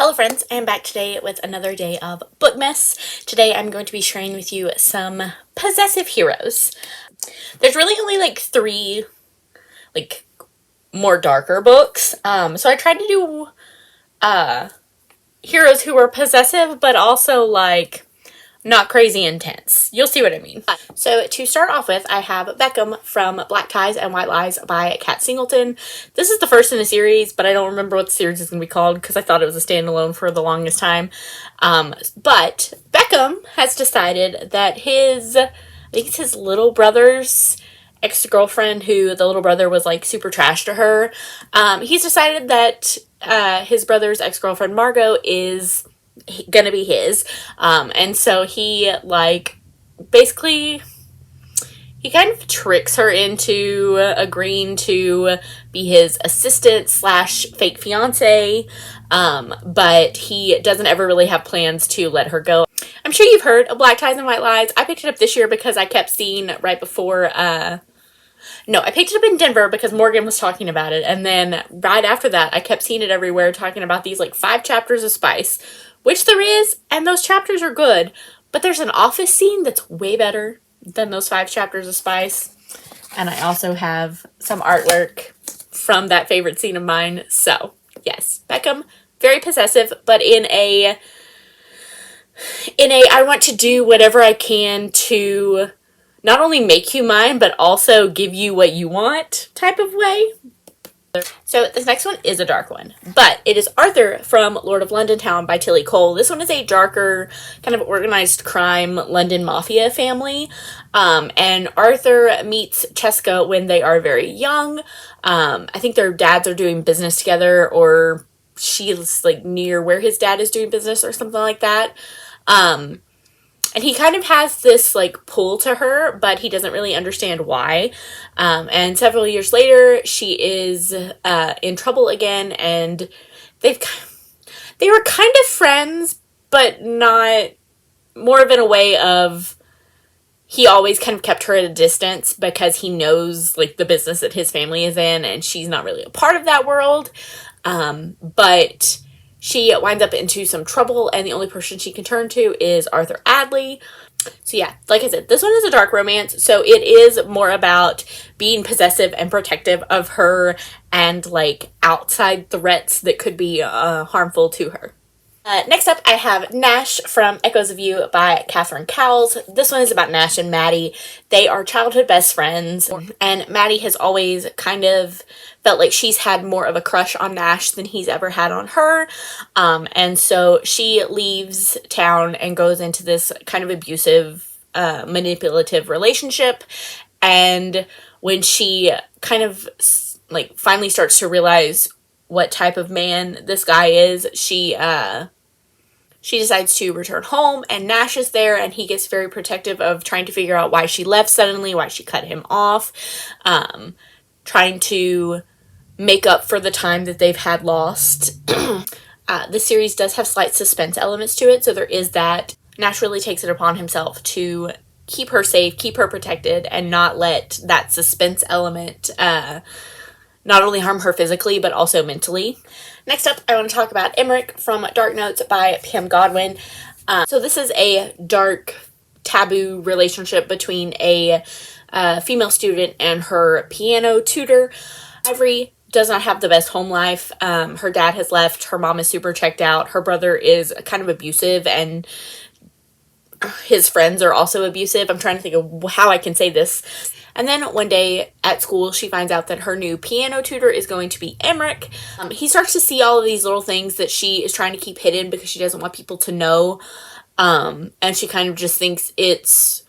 Hello friends, I am back today with another day of Bookmas. Today I'm going to be sharing with you some possessive heroes. There's really only like three more darker books. So I tried to do heroes who were possessive but also not crazy intense. You'll see what I mean. So to start off with, I have Beckham from Black Ties and White Lies by Kat Singleton. This is the first in the series, but I don't remember what the series is going to be called because I thought it was a standalone for the longest time. But Beckham has decided that his little brother's ex-girlfriend, who the little brother was like super trash to her, he's decided that his brother's ex-girlfriend Margot is gonna be his, and so he basically he kind of tricks her into agreeing to be his assistant slash fake fiance, but he doesn't ever really have plans to let her go. I'm sure you've heard of Black Ties and White Lies. I picked it up this year because I kept seeing right before no, I picked it up in Denver because Morgan was talking about it, and then right after that I kept seeing it everywhere talking about these 5 chapters of Spice, which there is, and those chapters are good, but there's an office scene that's way better than those 5 chapters of Spice. And I also have some artwork from that favorite scene of mine. So yes, Beckham, very possessive, but in a I want to do whatever I can to not only make you mine, but also give you what you want type of way. So this next one is a dark one, but it is Arthur from Lord of London Town by Tilly Cole. This one is a darker kind of organized crime London mafia family, and Arthur meets Cheska when they are very young. I think their dads are doing business together, or she's near where his dad is doing business or something like that. And he kind of has this pull to her, but he doesn't really understand why. And several years later, she is in trouble again, and they were kind of friends, but not, more of in a way of he always kind of kept her at a distance because he knows the business that his family is in, and she's not really a part of that world. But she winds up into some trouble, and the only person she can turn to is Arthur Adley. So yeah, like I said, this one is a dark romance, so it is more about being possessive and protective of her and outside threats that could be harmful to her. Next up, I have Nash from Echoes of You by Catherine Cowles. This one is about Nash and Maddie. They are childhood best friends, and Maddie has always kind of felt like she's had more of a crush on Nash than he's ever had on her. And so she leaves town and goes into this kind of abusive, manipulative relationship. And when she kind of finally starts to realize what type of man this guy is, she decides to return home, and Nash is there, and he gets very protective of trying to figure out why she left suddenly, why she cut him off, trying to make up for the time that they've had lost. The series does have slight suspense elements to it, so there is that. Nash really takes it upon himself to keep her safe, keep her protected, and not let that suspense element not only harm her physically, but also mentally. Next up, I want to talk about Emmerich from Dark Notes by Pam Godwin. So this is a dark, taboo relationship between a female student and her piano tutor. Ivory does not have the best home life. Her dad has left. Her mom is super checked out. Her brother is kind of abusive, and his friends are also abusive. I'm trying to think of how I can say this. And then one day at school, she finds out that her new piano tutor is going to be Emmerich. He starts to see all of these little things that she is trying to keep hidden because she doesn't want people to know. And she kind of just thinks it's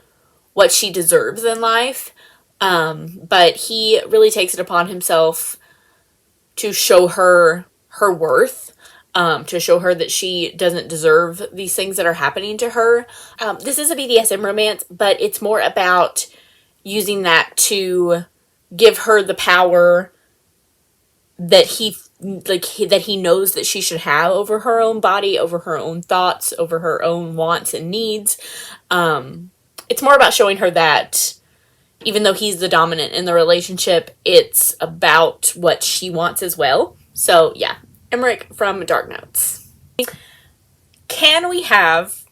what she deserves in life. But he really takes it upon himself to show her her worth. To show her that she doesn't deserve these things that are happening to her. This is a BDSM romance, but it's more about using that to give her the power that he knows that she should have over her own body, over her own thoughts, over her own wants and needs. It's more about showing her that even though he's the dominant in the relationship, it's about what she wants as well. So yeah, Emmerich from Dark Notes. Can we have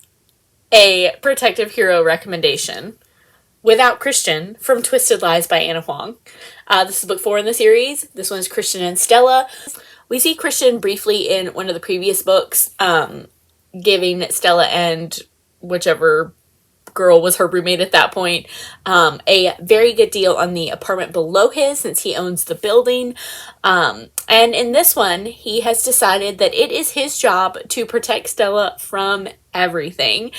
a protective hero recommendation without Christian from Twisted Lies by Anna Huang? This is book 4 in the series. This one is Christian and Stella. We see Christian briefly in one of the previous books, giving Stella and whichever girl was her roommate at that point a very good deal on the apartment below his, since he owns the building. And in this one, he has decided that it is his job to protect Stella from everything.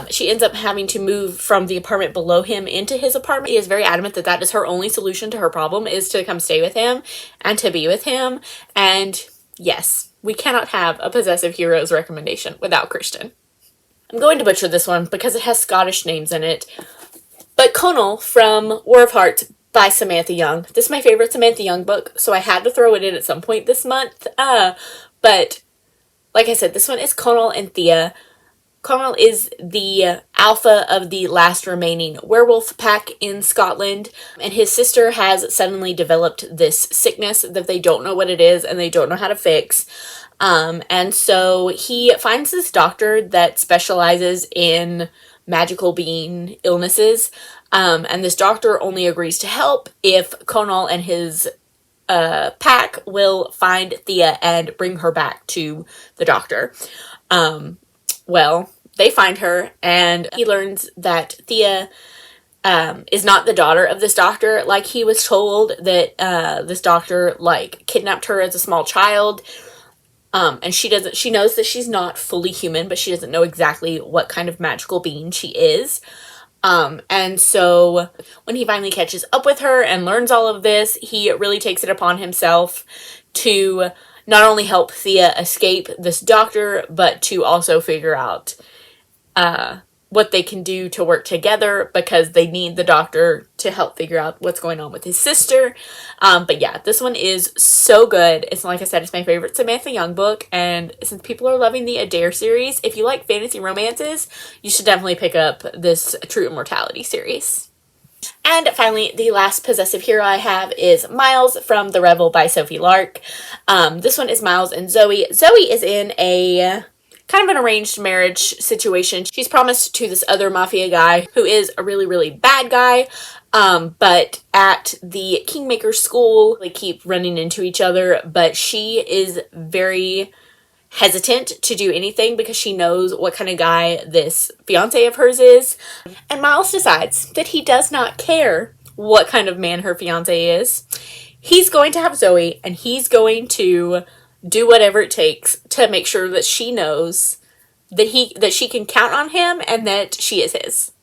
She ends up having to move from the apartment below him into his apartment. He is very adamant that that is her only solution to her problem, is to come stay with him and to be with him. And yes, we cannot have a Possessive Heroes recommendation without Christian. I'm going to butcher this one because it has Scottish names in it. But Conal from War of Hearts by Samantha Young. This is my favorite Samantha Young book, so I had to throw it in at some point this month. But like I said, this one is Conal and Thea. Conal is the alpha of the last remaining werewolf pack in Scotland, and his sister has suddenly developed this sickness that they don't know what it is and they don't know how to fix. And so he finds this doctor that specializes in magical being illnesses. And this doctor only agrees to help if Conal and his pack will find Thea and bring her back to the doctor. Well, they find her, and he learns that Thea is not the daughter of this doctor. Like, he was told that this doctor, like, kidnapped her as a small child. And she knows that she's not fully human, but she doesn't know exactly what kind of magical being she is. And so when he finally catches up with her and learns all of this, he really takes it upon himself to not only help Thea escape this doctor, but to also figure out, what they can do to work together, because they need the doctor to help figure out what's going on with his sister. But yeah, this one is so good. It's, like I said, it's my favorite Samantha Young book, and since people are loving the Adair series, if you like fantasy romances, you should definitely pick up this True Immortality series. And finally, the last possessive hero I have is Miles from The Revel by Sophie Lark. This one is Miles and Zoe. Zoe is in a kind of an arranged marriage situation. She's promised to this other mafia guy who is a really, really bad guy. But at the Kingmaker school, they keep running into each other, but she is very hesitant to do anything because she knows what kind of guy this fiance of hers is. And Miles decides that he does not care what kind of man her fiance is. He's going to have Zoe, and he's going to do whatever it takes to make sure that she knows that she can count on him and that she is his.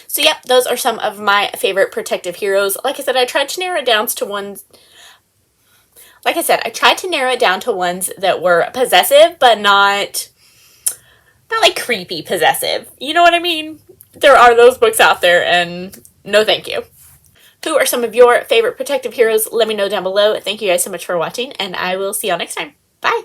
So yep, those are some of my favorite protective heroes. Like I said, I tried to narrow it down to ones. Like I said, I tried to narrow it down to ones that were possessive, but not like creepy possessive. You know what I mean? There are those books out there, and no thank you. Who are some of your favorite protective heroes? Let me know down below. Thank you guys so much for watching, and I will see y'all next time. Bye!